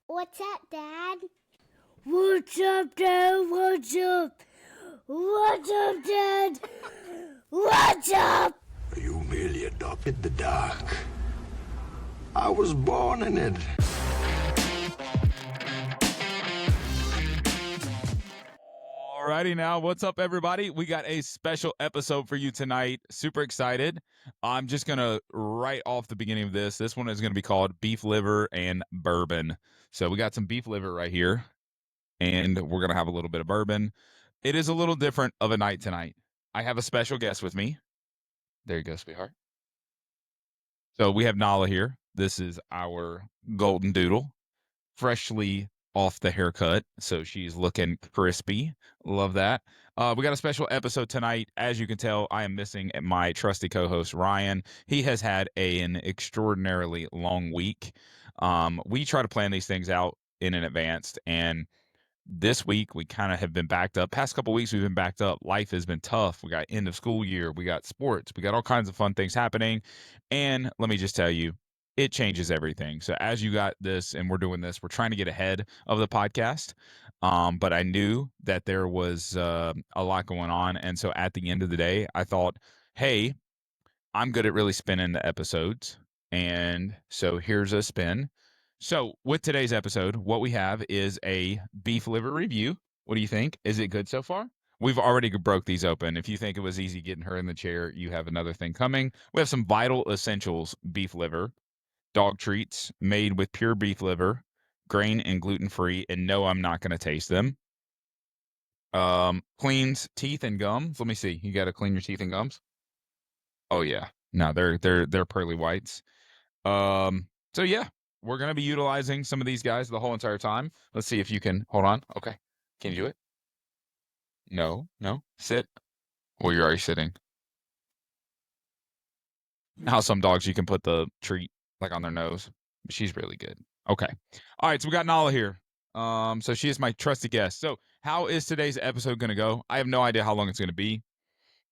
What's up, Dad? What's up, Dad? What's up? What's up, Dad? What's up? You merely adopted the dark. I was born in it. Alrighty now, what's up everybody? We got a special episode for you tonight. Super excited. I'm just gonna right off the beginning of this one is gonna be called Beef Liver and Bourbon. So we got some beef liver right here, and we're gonna have a little bit of bourbon. It is a little different of a night tonight. I have a special guest with me. There you go, sweetheart. So we have Nala here. This is our golden doodle, freshly off the haircut, so she's looking crispy. Love that. We got a special episode tonight. As you can tell, I am missing my trusty co-host Ryan. He has had an extraordinarily long week. We try to plan these things out in advance, and this week we kind of have been backed up. Past couple weeks we've been backed up. Life has been tough. We got end of school year, we got sports, we got all kinds of fun things happening. And let me just tell you, it changes everything. So as you got this and we're doing this, we're trying to get ahead of the podcast. But I knew that there was a lot going on. And so at the end of the day, I thought, hey, I'm good at really spinning the episodes. And so here's a spin. So with today's episode, what we have is a beef liver review. What do you think? Is it good so far? We've already broke these open. If you think it was easy getting her in the chair, you have another thing coming. We have some Vital Essentials beef liver, dog treats made with pure beef liver, grain and gluten-free, and no, I'm not going to taste them. Cleans teeth and gums. Let me see. You got to clean your teeth and gums? Oh yeah. No, they're pearly whites. So yeah, we're gonna be utilizing some of these guys the whole entire time. Let's see if you can hold on. Okay. Can you do it? No, no. Sit. Well, you're already sitting. How some dogs you can put the treat like on their nose. She's really good. Okay. All right, so we got Nala here. So she is my trusty guest. So how is today's episode gonna go? I have no idea how long it's gonna be.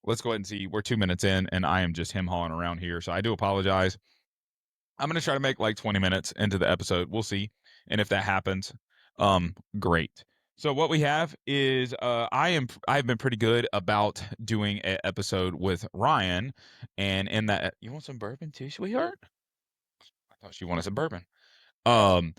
Let's go ahead and see. We're 2 minutes in, and I am just him hauling around here. So I do apologize. I'm going to try to make like 20 minutes into the episode. We'll see. And if that happens, great. So what we have is I've been pretty good about doing an episode with Ryan, and in that, you want some bourbon too, sweetheart? I thought she wanted some bourbon. Um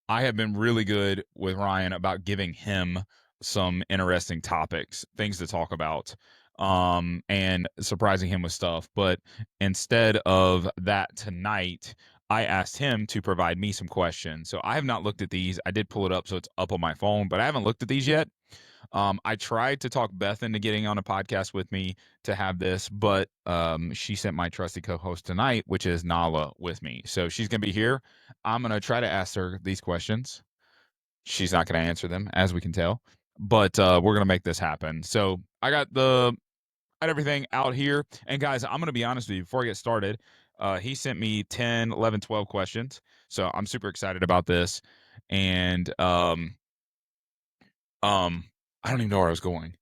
I have been really good with Ryan about giving him some interesting topics, things to talk about, and surprising him with stuff. But instead of that tonight, I asked him to provide me some questions. So I have not looked at these. I did pull it up, so it's up on my phone, but I haven't looked at these yet. I tried to talk Beth into getting on a podcast with me to have this, but she sent my trusty co-host tonight, which is Nala, with me. So she's gonna be here. I'm gonna try to ask her these questions. She's not gonna answer them, as we can tell, but we're gonna make this happen. So I got everything out here, and guys, I'm gonna be honest with you before I get started. He sent me 10, 11, 12 questions, so I'm super excited about this, and I don't even know where I was going,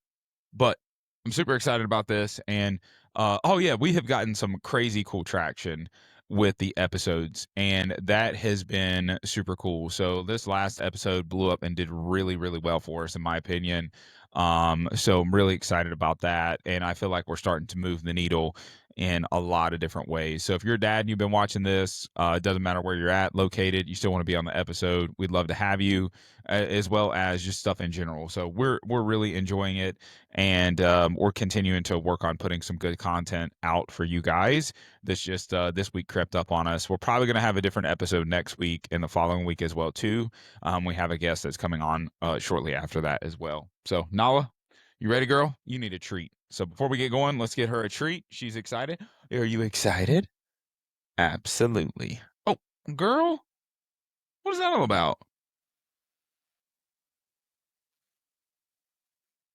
but I'm super excited about this. And oh yeah, we have gotten some crazy cool traction with the episodes, and that has been super cool. So this last episode blew up and did really, really well for us, in my opinion. So I'm really excited about that, and I feel like we're starting to move the needle in a lot of different ways. So if you're a dad and you've been watching this, it doesn't matter where you're at located, you still want to be on the episode. We'd love to have you, as well as just stuff in general. So we're really enjoying it, and we're continuing to work on putting some good content out for you guys. This week crept up on us. We're probably going to have a different episode next week and the following week as well too. We have a guest that's coming on shortly after that as well. So Nala, you ready, girl? You need a treat. So before we get going, let's get her a treat. She's excited. Are you excited? Absolutely. Oh, girl, what is that all about?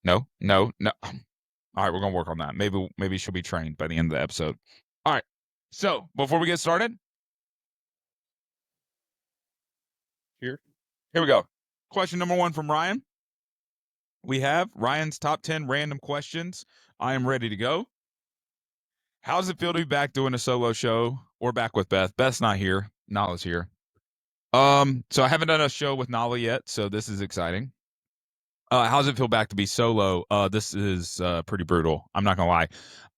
No, no, no. All right, we're gonna work on that. Maybe she'll be trained by the end of the episode. All right. So before we get started, here we go. Question number 1 from Ryan. We have Ryan's top 10 random questions. I am ready to go. How does it feel to be back doing a solo show or back with Beth? Beth's not here. Nala's here. So I haven't done a show with Nala yet, so this is exciting. How's it feel back to be solo? This is pretty brutal. I'm not gonna lie.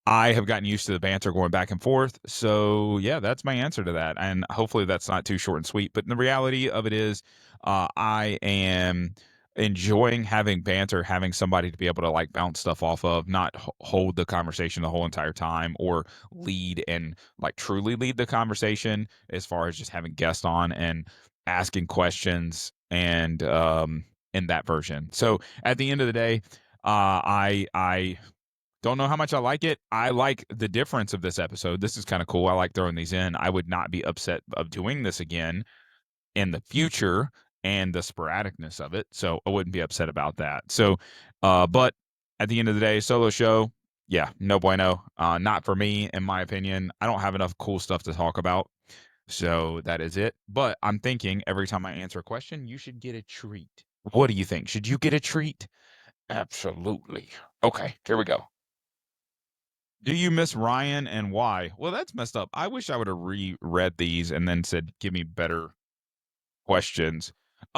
I have gotten used to the banter going back and forth. So yeah, that's my answer to that. And hopefully that's not too short and sweet. But the reality of it is, I am enjoying having banter, having somebody to be able to like bounce stuff off of, not hold the conversation the whole entire time, or lead and like truly lead the conversation as far as just having guests on and asking questions and in that version. So at the end of the day, I don't know how much I like it. I like the difference of this episode. This is kind of cool. I like throwing these in. I would not be upset of doing this again in the future and the sporadicness of it. So I wouldn't be upset about that. So, but at the end of the day, solo show, yeah, no bueno. Not for me, in my opinion. I don't have enough cool stuff to talk about. So that is it. But I'm thinking every time I answer a question, you should get a treat. What do you think? Should you get a treat? Absolutely. Okay, here we go. Do you miss Ryan and why? Well, that's messed up. I wish I would have reread these and then said, give me better questions.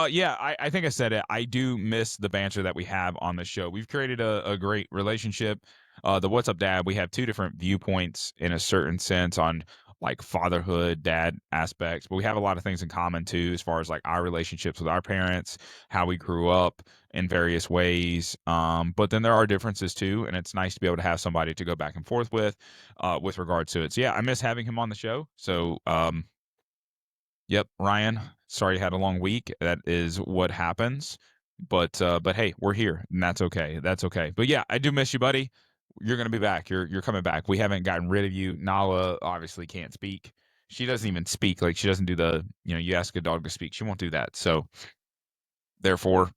Yeah, I think I said it. I do miss the banter that we have on the show. We've created a great relationship. The What's Up Dad, we have two different viewpoints in a certain sense on like fatherhood, dad aspects, but we have a lot of things in common too, as far as like our relationships with our parents, how we grew up in various ways. But then there are differences too, and it's nice to be able to have somebody to go back and forth with regards to it. So yeah, I miss having him on the show. So yep, Ryan. Sorry you had a long week. That is what happens. But hey, we're here, and that's okay. That's okay. But yeah, I do miss you, buddy. You're gonna be back. You're coming back. We haven't gotten rid of you. Nala obviously can't speak. She doesn't even speak. Like she doesn't do the, you ask a dog to speak. She won't do that. So therefore,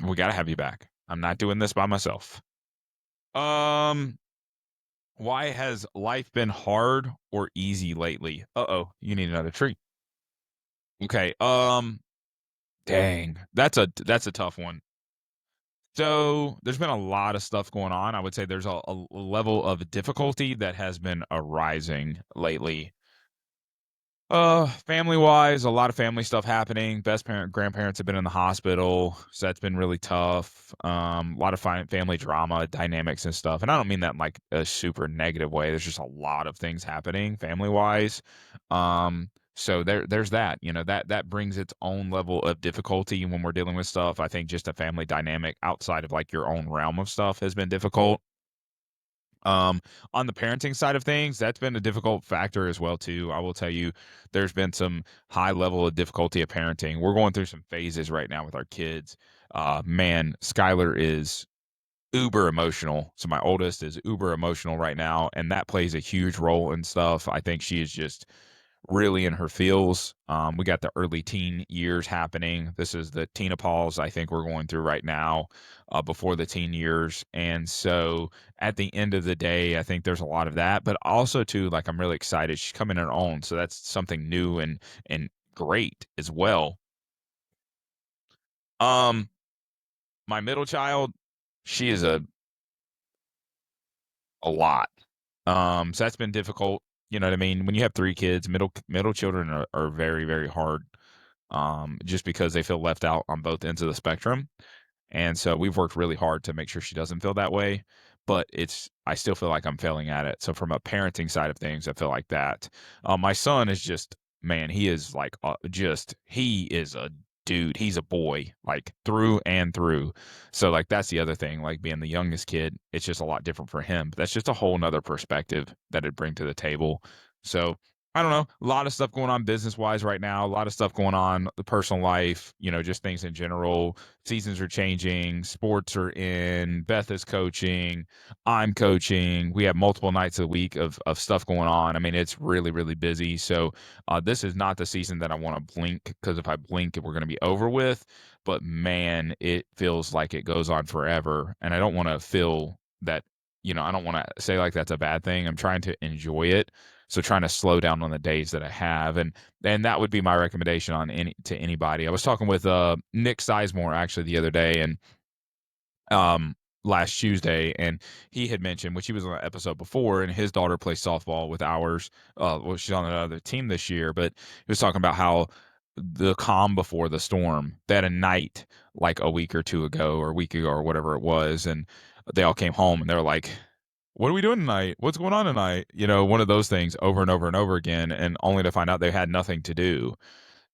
we gotta have you back. I'm not doing this by myself. Um, why has life been hard or easy lately? Uh-oh, you need another treat. Okay. Dang, that's a tough one. So there's been a lot of stuff going on. I would say there's a level of difficulty that has been arising lately. Family wise, a lot of family stuff happening. Best parent, grandparents have been in the hospital, so that's been really tough. A lot of family drama, dynamics, and stuff. And I don't mean that in like a super negative way. There's just a lot of things happening family wise. So there's that. That brings its own level of difficulty when we're dealing with stuff. I think just a family dynamic outside of like your own realm of stuff has been difficult. Um, on the parenting side of things, that's been a difficult factor as well too. I will tell you, there's been some high level of difficulty of parenting. We're going through some phases right now with our kids. Man, Skylar is uber emotional. So my oldest is uber emotional right now, and that plays a huge role in stuff. I think she is just really in her feels. We got the early teen years happening. This is the tenopause I think we're going through right now, before the teen years. And so at the end of the day, I think there's a lot of that, but also too, like I'm really excited. She's coming in her own. So that's something new and great as well. Um, my middle child, she is a lot. So that's been difficult. You know what I mean? When you have three kids, middle children are very, very hard. Just because they feel left out on both ends of the spectrum. And so we've worked really hard to make sure she doesn't feel that way, but I still feel like I'm failing at it. So from a parenting side of things, I feel like that. My son is just, man, he is like, he is a dude. He's a boy, like through and through. So like, that's the other thing, like being the youngest kid, it's just a lot different for him. But that's just a whole nother perspective that it bring to the table. So I don't know. A lot of stuff going on business wise right now. A lot of stuff going on the personal life. Just things in general. Seasons are changing. Sports are in. Beth is coaching. I'm coaching. We have multiple nights a week of stuff going on. I mean, it's really really busy. So this is not the season that I want to blink, because if I blink, we're going to be over with. But man, it feels like it goes on forever, and I don't want to feel that. I don't want to say like that's a bad thing. I'm trying to enjoy it, so trying to slow down on the days that I have, and that would be my recommendation to anybody. I was talking with Nick Sizemore actually the other day, and last Tuesday, and he had mentioned, which he was on an episode before, and his daughter plays softball with ours. Well, she's on another team this year, but he was talking about how the calm before the storm. They had a night like a week or two ago or a week ago or whatever it was, and they all came home and they were like, "What are we doing tonight? What's going on tonight?" One of those things over and over and over again, and only to find out they had nothing to do.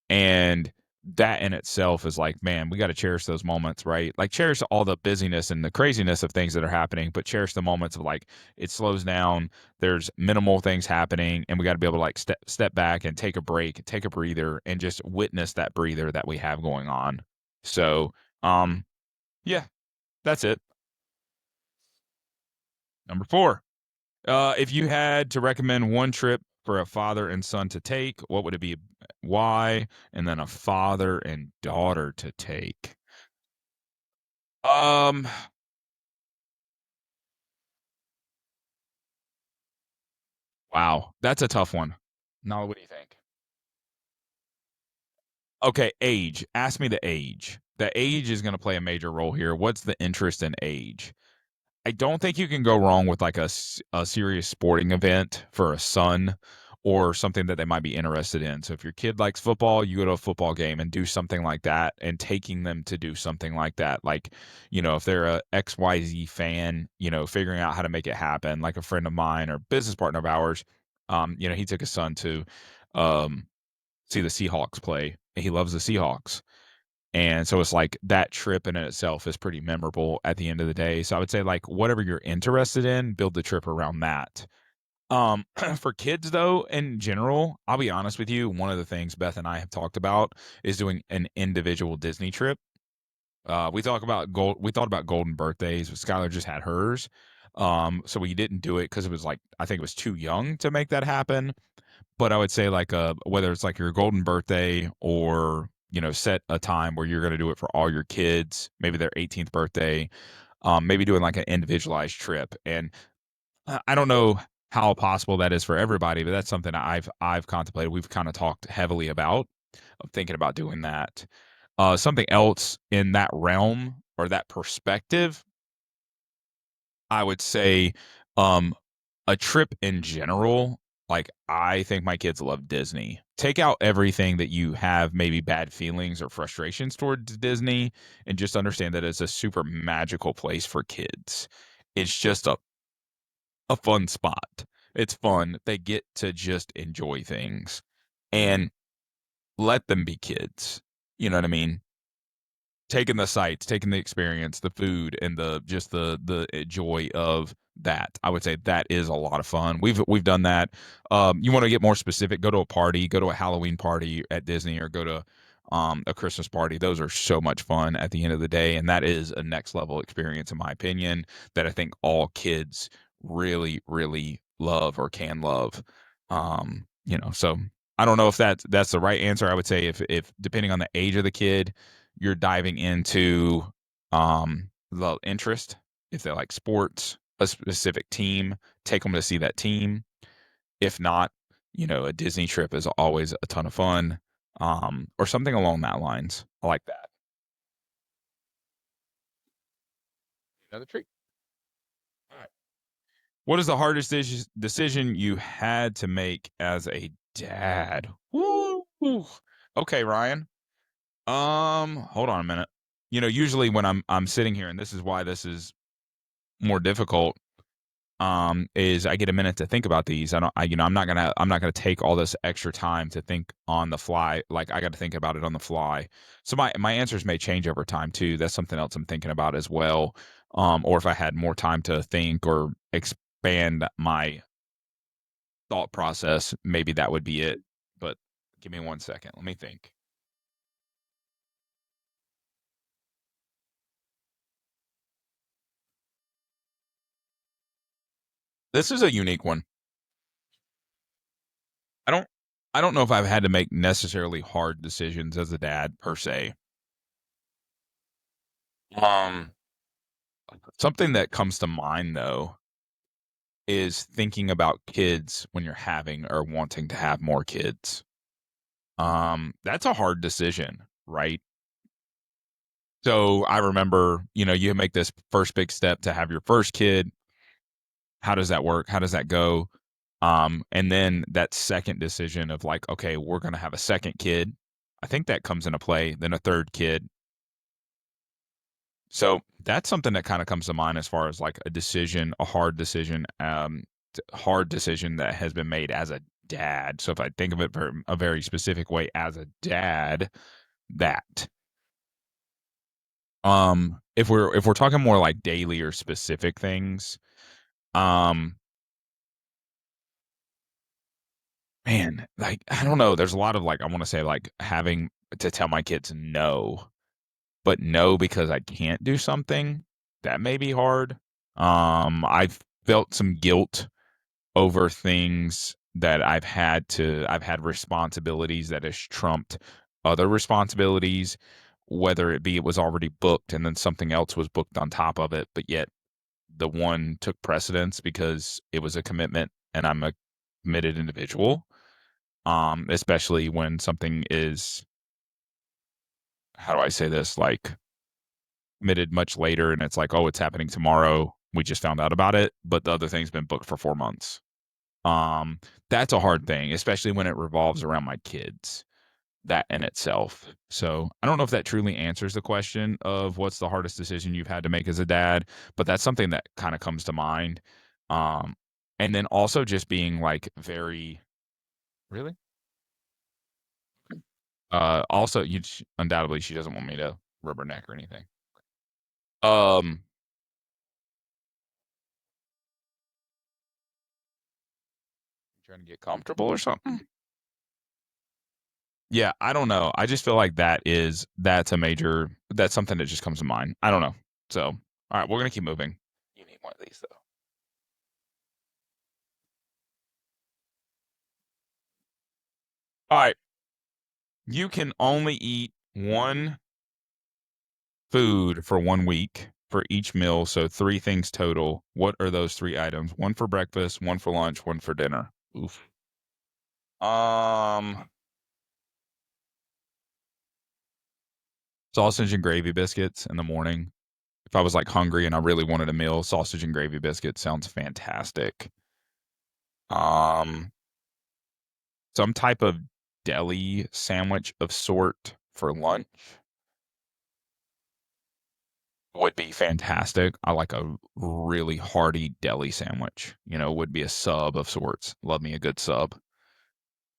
And that in itself is like, man, we got to cherish those moments, right? Like cherish all the busyness and the craziness of things that are happening, but cherish the moments of like it slows down. There's minimal things happening, and we got to be able to like step back and take a break, take a breather, and just witness that breather that we have going on. So, yeah, that's it. Number 4. If you had to recommend one trip for a father and son to take, what would it be? Why? And then a father and daughter to take. Um, wow, that's a tough one. Nala, what do you think? Okay, age. Ask me the age. The age is going to play a major role here. What's the interest in age? I don't think you can go wrong with like a serious sporting event for a son or something that they might be interested in. So if your kid likes football, you go to a football game and do something like that, and taking them to do something like that. Like, if they're a XYZ fan, figuring out how to make it happen. Like a friend of mine or business partner of ours, he took his son to um, see the Seahawks play. He loves the Seahawks. And so it's like that trip in itself is pretty memorable at the end of the day. So I would say like whatever you're interested in, build the trip around that. For kids though, in general, I'll be honest with you, one of the things Beth and I have talked about is doing an individual Disney trip. We thought about golden birthdays, but Skylar just had hers. So we didn't do it because it was like I think it was too young to make that happen. But I would say like whether it's like your golden birthday or set a time where you're going to do it for all your kids, maybe their 18th birthday, maybe doing like an individualized trip. And I don't know how possible that is for everybody, but that's something I've contemplated. We've kind of talked heavily about of thinking about doing that. Something else in that realm or that perspective, I would say, um, a trip in general, like I think my kids love Disney. Take out everything that you have maybe bad feelings or frustrations towards Disney and just understand that it's a super magical place for kids. It's just a fun spot. It's fun. They get to just enjoy things and let them be kids. You know what I mean? Taking the sights, taking the experience, the food, and the joy of that. I would say that is a lot of fun. We've done that. You want to get more specific? Go to a party, go to a Halloween party at Disney, or go to a Christmas party. Those are so much fun at the end of the day, and that is a next level experience, in my opinion, that I think all kids really, really love or can love. So I don't know if that's the right answer. I would say if depending on the age of the kid you're diving into the interest. If they like sports, a specific team, take them to see that team. If not, a Disney trip is always a ton of fun, or something along that lines. I like that. Another treat. All right. What is the hardest decision you had to make as a dad? Woo. Okay, Ryan. Hold on a minute. Usually when I'm sitting here, and this is why this is more difficult, is I get a minute to think about these. I don't, I, I'm not gonna take all this extra time to think on the fly. Like I got to think about it on the fly. So my answers may change over time too. That's something else I'm thinking about as well. Or if I had more time to think or expand my thought process, maybe that would be it. But give me 1 second. Let me think. This is a unique one. I don't I don't know if I've had to make necessarily hard decisions as a dad per se. Um, Something that comes to mind though is thinking about kids when you're having or wanting to have more kids. That's a hard decision, right? So I remember, you make this first big step to have your first kid. How does that work? How does that go? And then that second decision of like, okay, we're gonna have a second kid. I think that comes into play. Then a third kid. So that's something that kind of comes to mind as far as like a decision, a hard decision that has been made as a dad. So if I think of it a very specific way as a dad, that if we're talking more like daily or specific things, um man, like I don't know, there's a lot of like I want to say like having to tell my kids no, but no because I can't do something, that may be hard. I've felt some guilt over things that I've had responsibilities that has trumped other responsibilities, whether it was already booked and then something else was booked on top of it, but yet the one took precedence because it was a commitment and I'm a committed individual. Especially when something is, how do I say this, like committed much later and it's like, oh, it's happening tomorrow. We just found out about it, but the other thing's been booked for 4 months. Um, that's a hard thing, especially when it revolves around my kids, that in itself. So I don't know if that truly answers the question of what's the hardest decision you've had to make as a dad, but that's something that kind of comes to mind. Um, and then also just being like very, really? Also, undoubtedly she doesn't want me to rub her neck or anything. Um, trying to get comfortable or something. Yeah, I don't know. I just feel like that's something that just comes to mind. I don't know. So, all right, we're gonna keep moving. You need one of these though. All right, you can only eat one food for 1 week for each meal, so three things total. What are those three items? One for breakfast, one for lunch, one for dinner. Oof. Um, Sausage and gravy biscuits in the morning. If I was like hungry and I really wanted a meal, sausage and gravy biscuit sounds fantastic. Um, some type of deli sandwich of sort for lunch would be fantastic. I like a really hearty deli sandwich. Would be a sub of sorts. Love me a good sub.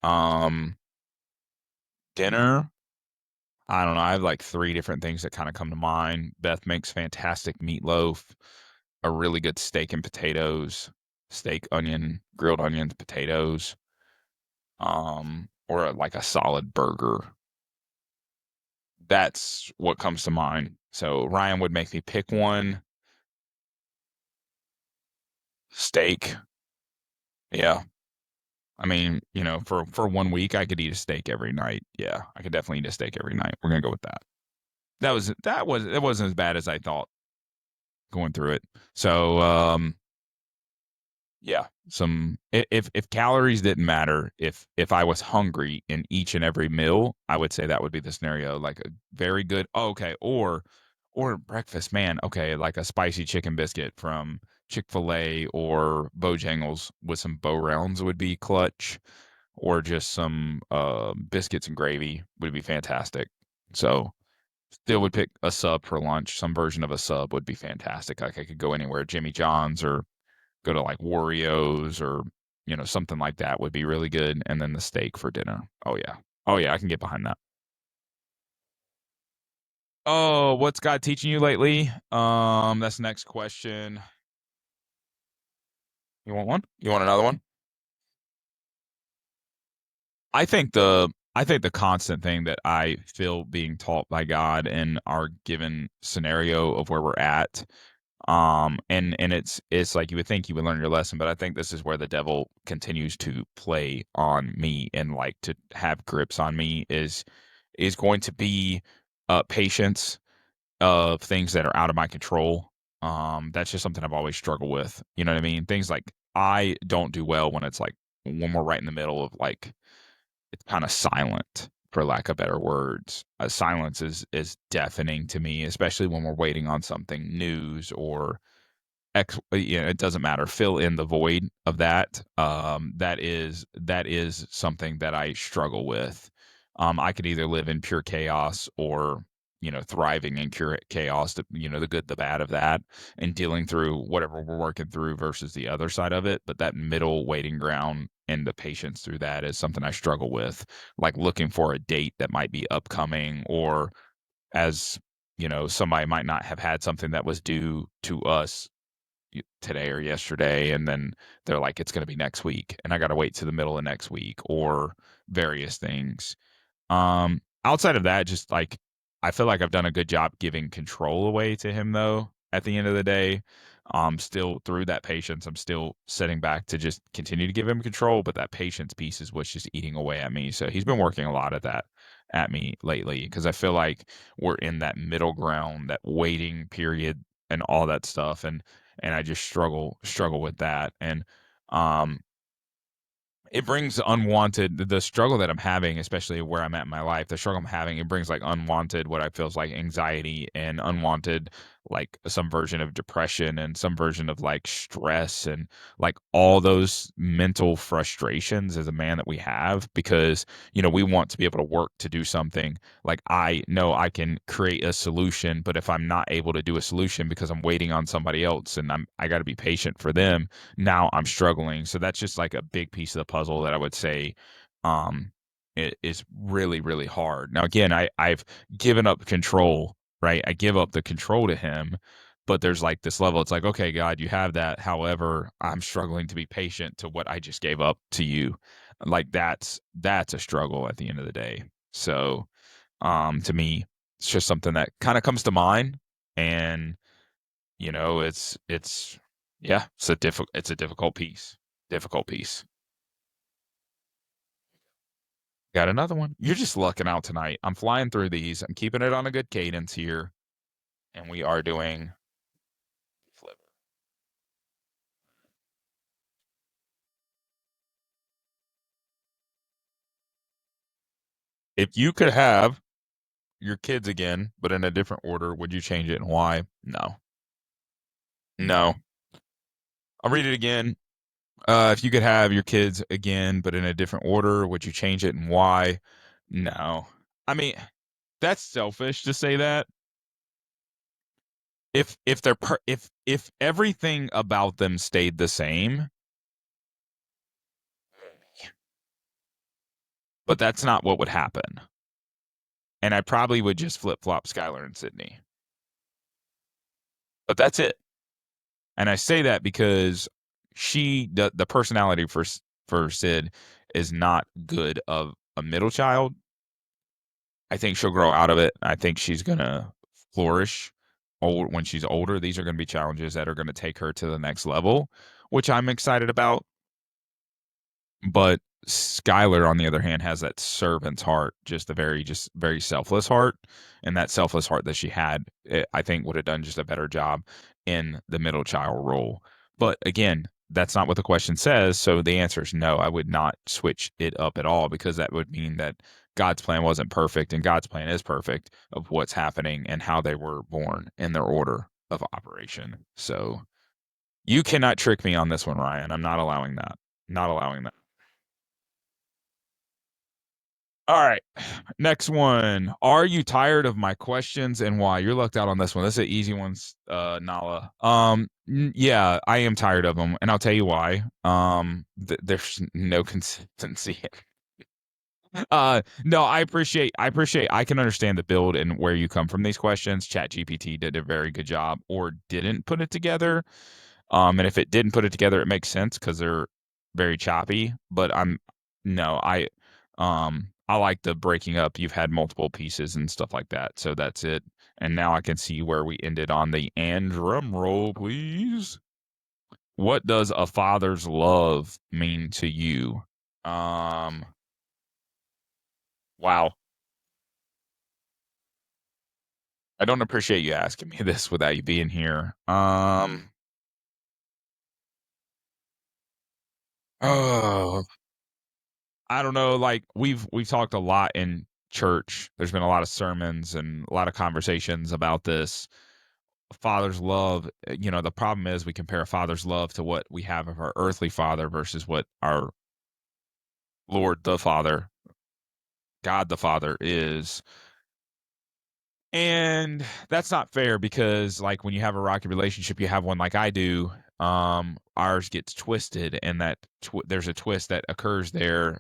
Um, dinner, I don't know. I have like three different things that kind of come to mind. Beth makes fantastic meatloaf, a really good steak and potatoes, steak, onion, grilled onions, potatoes, or like a solid burger. That's what comes to mind. So Ryan would make me pick one. Steak. Yeah. I mean, for 1 week I could eat a steak every night. Yeah, I could definitely eat a steak every night. We're gonna go with that. It wasn't as bad as I thought going through it. So yeah, if calories didn't matter, if I was hungry in each and every meal, I would say that would be the scenario. Like a very good, oh, okay, or breakfast, man. Okay, like a spicy chicken biscuit from Chick-fil-A or Bojangles with some Bo Rounds would be clutch, or just some biscuits and gravy would be fantastic. So still would pick a sub for lunch. Some version of a sub would be fantastic. Like I could go anywhere, Jimmy John's or go to like Wario's or something like that would be really good. And then the steak for dinner. Oh yeah, I can get behind that. Oh, what's God teaching you lately? That's the next question. You want one? You want another one? I think the constant thing that I feel being taught by God in our given scenario of where we're at, and it's like you would think you would learn your lesson, but I think this is where the devil continues to play on me and like to have grips on me is going to be patience of things that are out of my control. That's just something I've always struggled with. You know what I mean? Things like I don't do well when it's like when we're right in the middle of like it's kind of silent for lack of better words. Silence is deafening to me, especially when we're waiting on something news or it doesn't matter. Fill in the void of that. That is something that I struggle with. I could either live in pure chaos or, thriving in pure chaos, the good, the bad of that, and dealing through whatever we're working through versus the other side of it. But that middle waiting ground and the patience through that is something I struggle with, like looking for a date that might be upcoming, or as, somebody might not have had something that was due to us today or yesterday, and then they're like, it's going to be next week, and I got to wait to the middle of next week, or various things. Outside of that, just like I feel like I've done a good job giving control away to him though, at the end of the day. Still through that patience, I'm still sitting back to just continue to give him control, but that patience piece is what's just eating away at me. So he's been working a lot of that at me lately, because I feel like we're in that middle ground, that waiting period and all that stuff. And I just struggle with that. And um it brings unwanted the struggle that I'm having, especially where I'm at in my life, the struggle I'm having, it brings like unwanted what I feels like anxiety, and unwanted like some version of depression, and some version of like stress, and like all those mental frustrations as a man that we have, because we want to be able to work to do something. Like I know I can create a solution, but if I'm not able to do a solution because I'm waiting on somebody else, and I got to be patient for them, now I'm struggling. So that's just like a big piece of the puzzle that I would say um it is really, really hard. Now again, I've given up control, right? I give up the control to him, but there's like this level. It's like, okay, God, you have that. However, I'm struggling to be patient to what I just gave up to you. Like that's a struggle at the end of the day. So to me, it's just something that kind of comes to mind. And it's yeah, it's a difficult piece. Difficult piece. Got another one. You're just lucking out tonight. I'm flying through these. I'm keeping it on a good cadence here, and we are doing flip. If you could have your kids again, but in a different order, would you change it, and why? No. No. I'll read it again. If you could have your kids again, but in a different order, would you change it, and why? No. I mean, that's selfish to say that. If they're if everything about them stayed the same, but that's not what would happen. And I probably would just flip flop Skylar and Sydney. But that's it. And I say that because the personality for Sid is not good of a middle child. I think she'll grow out of it. I think she's gonna flourish when she's older. These are gonna be challenges that are gonna take her to the next level, which I'm excited about. But Skylar, on the other hand, has that servant's heart, just very selfless heart, and that selfless heart that she had, I think, would have done just a better job in the middle child role. But again, that's not what the question says, so the answer is no. I would not switch it up at all, because that would mean that God's plan wasn't perfect, and God's plan is perfect of what's happening and how they were born in their order of operation. So you cannot trick me on this one, Ryan. I'm not allowing that. Not allowing that. All right. Next one. Are you tired of my questions, and why? You're lucked out on this one. This is an easy one, Nala. Yeah, I am tired of them, and I'll tell you why. There's no consistency. No, I can understand the build and where you come from these questions. ChatGPT did a very good job, or didn't put it together. And if it didn't put it together, it makes sense because they're very choppy. But no, I like the breaking up. You've had multiple pieces and stuff like that. So that's it. And now I can see where we ended on the and drum roll, please. What does a father's love mean to you? Wow. I don't appreciate you asking me this without you being here. Oh, I don't know. Like we've talked a lot in church. There's been a lot of sermons and a lot of conversations about this father's love. The problem is we compare a father's love to what we have of our earthly father versus what our Lord the Father God the Father is. And that's not fair because, like, when you have a rocky relationship, you have one like I do. Ours gets twisted, and there's a twist that occurs there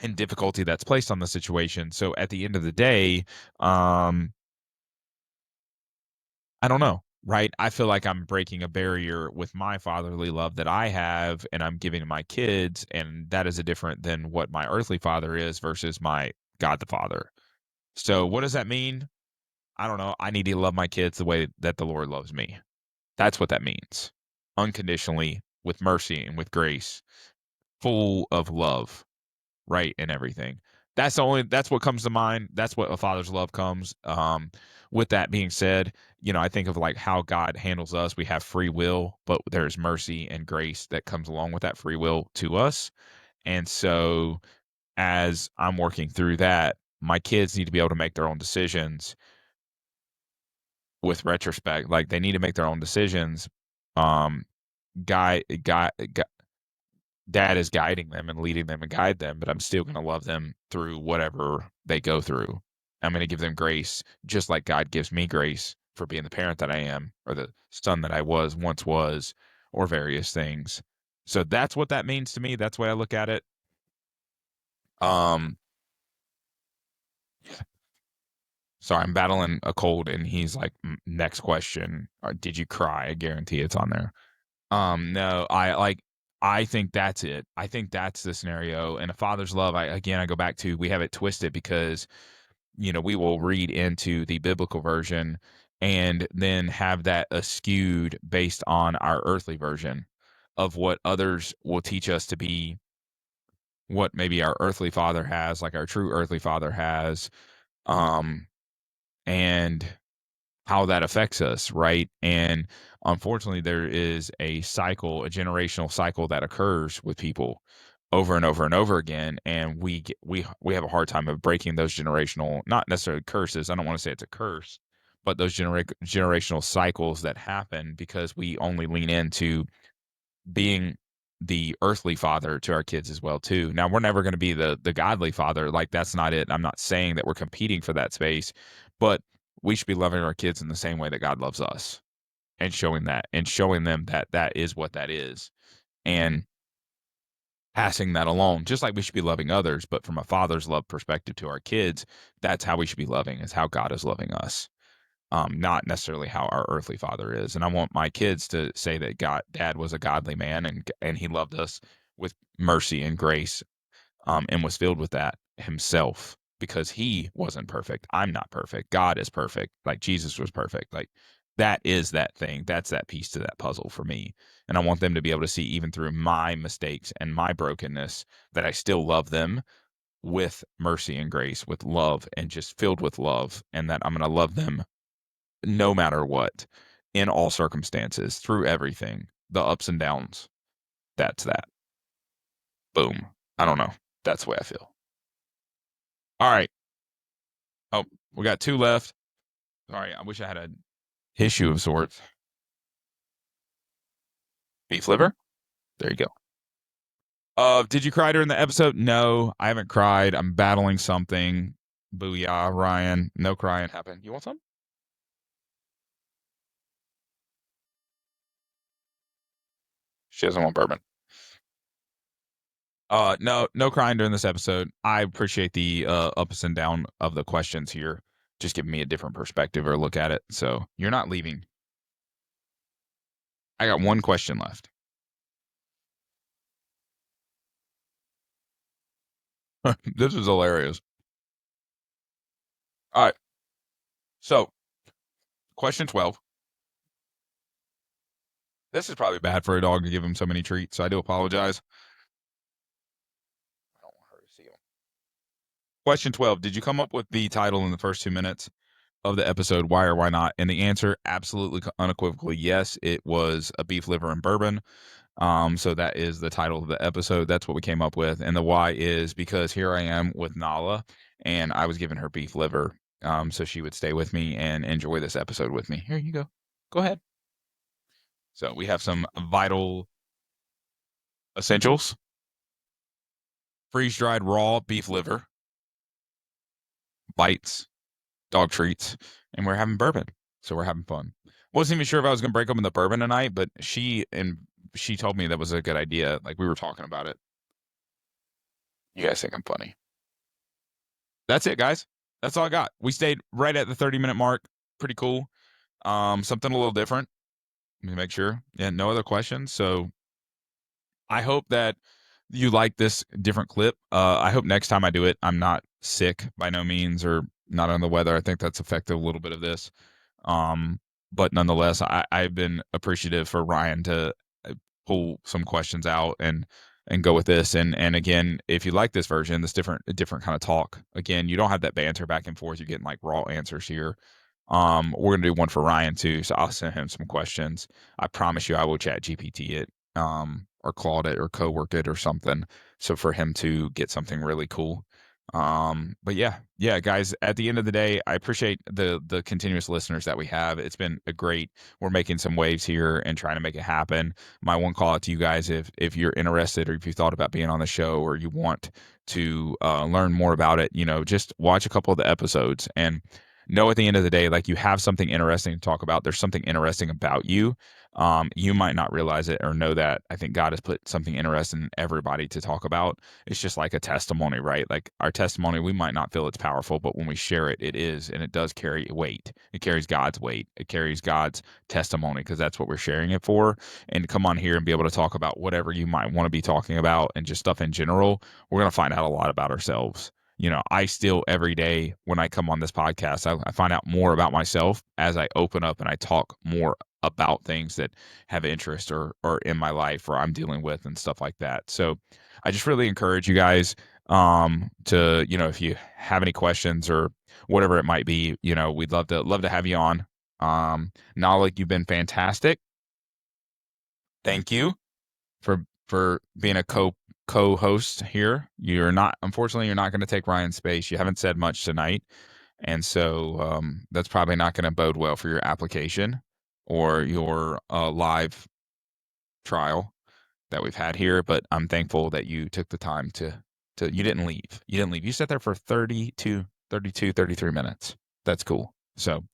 and difficulty that's placed on the situation. So at the end of the day, um, I don't know, right? I feel like I'm breaking a barrier with my fatherly love that I have and I'm giving to my kids, and that is a different than what my earthly father is versus my God the Father. So what does that mean? I don't know. I need to love my kids the way that the Lord loves me. That's what that means. Unconditionally, with mercy and with grace, full of love, right, and everything. That's what comes to mind. That's what a father's love comes. With that being said, I think of like how God handles us. We have free will, but there's mercy and grace that comes along with that free will to us. And so as I'm working through that, my kids need to be able to make their own decisions with retrospect. Like they need to make their own decisions. Um, guy, dad is guiding them and leading them and guide them, but I'm still going to love them through whatever they go through. I'm going to give them grace just like God gives me grace for being the parent that I am or the son that I once was or various things. So that's what that means to me. That's the way I look at it. Um sorry, I'm battling a cold and he's like next question, did you cry? I guarantee it's on there. No, I think that's it. I think that's the scenario. And a father's love, I go back to we have it twisted because, we will read into the biblical version and then have that skewed based on our earthly version of what others will teach us to be what maybe our earthly father has, like our true earthly father has. Um, and how that affects us, right? And unfortunately, there is a cycle, a generational cycle that occurs with people over and over and over again, and we have a hard time of breaking those generational, not necessarily curses. I don't want to say it's a curse, but those generational cycles that happen because we only lean into being the earthly father to our kids as well too. Now we're never going to be the godly father. Like that's not it. I'm not saying that we're competing for that space, but we should be loving our kids in the same way that God loves us and showing them that that is what that is and passing that along just like we should be loving others, but from a father's love perspective to our kids, that's how we should be loving is how God is loving us. Not necessarily how our earthly father is. And I want my kids to say that dad was a godly man and he loved us with mercy and grace, and was filled with that himself because he wasn't perfect. I'm not perfect. God is perfect. Like Jesus was perfect. Like that is that thing. That's that piece to that puzzle for me. And I want them to be able to see even through my mistakes and my brokenness that I still love them with mercy and grace, with love and just filled with love, and that I'm going to love them no matter what, in all circumstances, through everything, the ups and downs. That's that. Boom. I don't know. That's the way I feel. All right. Oh, we got two left. Sorry, I wish I had a tissue of sorts. Beef liver? There you go. Did you cry during the episode? No, I haven't cried. I'm battling something. Booyah, Ryan. No crying happened. You want some? She doesn't want bourbon. No crying during this episode. I appreciate the ups and down of the questions here. Just giving me a different perspective or look at it. So you're not leaving. I got one question left. This is hilarious. All right. So question 12. This is probably bad for a dog to give him so many treats. So I do apologize. I don't want her to see them. Question 12. Did you come up with the title in the first 2 minutes of the episode, why or why not? And the answer, absolutely unequivocally yes. It was a beef liver and bourbon. So that is the title of the episode. That's what we came up with. And the why is because here I am with Nala, and I was giving her beef liver, so she would stay with me and enjoy this episode with me. Here you go. Go ahead. So we have some vital essentials. Freeze-dried raw beef liver. bites, dog treats, and we're having bourbon. So we're having fun. Wasn't even sure if I was going to break open the bourbon tonight, but she told me that was a good idea. Like, we were talking about it. You guys think I'm funny. That's it, guys. That's all I got. We stayed right at the 30-minute mark. Pretty cool. Something a little different. Let me make sure. Yeah, no other questions. So I hope that you like this different clip. I hope next time I do it, I'm not sick by no means or not on the weather. I think that's affected a little bit of this. But nonetheless, I've been appreciative for Ryan to pull some questions out and go with this. And again, if you like this version, this different kind of talk, again, you don't have that banter back and forth. You're getting like raw answers here. We're gonna do one for Ryan too, so I'll send him some questions. I promise you, I will chat GPT it, or Claude it, or co-work it, or something, so for him to get something really cool. But yeah, guys. At the end of the day, I appreciate the continuous listeners that we have. It's been a great. We're making some waves here and trying to make it happen. My one call out to you guys, if you're interested or if you thought about being on the show or you want to learn more about it, just watch a couple of the episodes and know at the end of the day, like, you have something interesting to talk about. There's something interesting about you. You might not realize it or know that. I think God has put something interesting in everybody to talk about. It's just like a testimony, right? Like, our testimony, we might not feel it's powerful, but when we share it, it is, and it does carry weight. It carries God's weight. It carries God's testimony, because that's what we're sharing it for. And to come on here and be able to talk about whatever you might want to be talking about and just stuff in general, we're going to find out a lot about ourselves. I still, every day when I come on this podcast, I find out more about myself as I open up and I talk more about things that have interest or in my life or I'm dealing with and stuff like that. So I just really encourage you guys to, if you have any questions or whatever it might be, we'd love to have you on. Nalik, you've been fantastic. Thank you for being a co-host here. Unfortunately, you're not going to take Ryan's space. You haven't said much tonight, and so that's probably not going to bode well for your application or your live trial that we've had here. But I'm thankful that you took the time to you didn't leave. You sat there for 32, 33 minutes. That's cool. So, all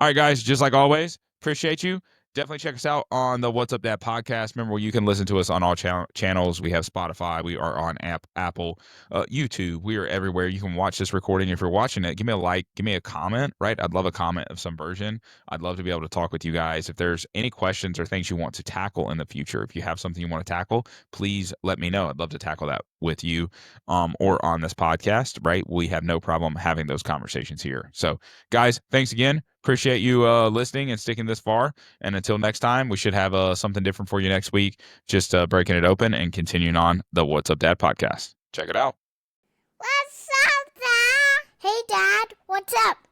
right, guys, just like always, appreciate you. Definitely check us out on the What's Up Dad podcast. Remember, you can listen to us on all channels. We have Spotify. We are on Apple, YouTube. We are everywhere. You can watch this recording. If you're watching it, give me a like, give me a comment, right? I'd love a comment of some version. I'd love to be able to talk with you guys. If there's any questions or things you want to tackle in the future, if you have something you want to tackle, please let me know. I'd love to tackle that with you or on this podcast, right? We have no problem having those conversations here. So, guys, thanks again. Appreciate you listening and sticking this far. And until next time, we should have something different for you next week. Just breaking it open and continuing on the What's Up Dad podcast. Check it out. What's up, Dad? Hey, Dad, what's up?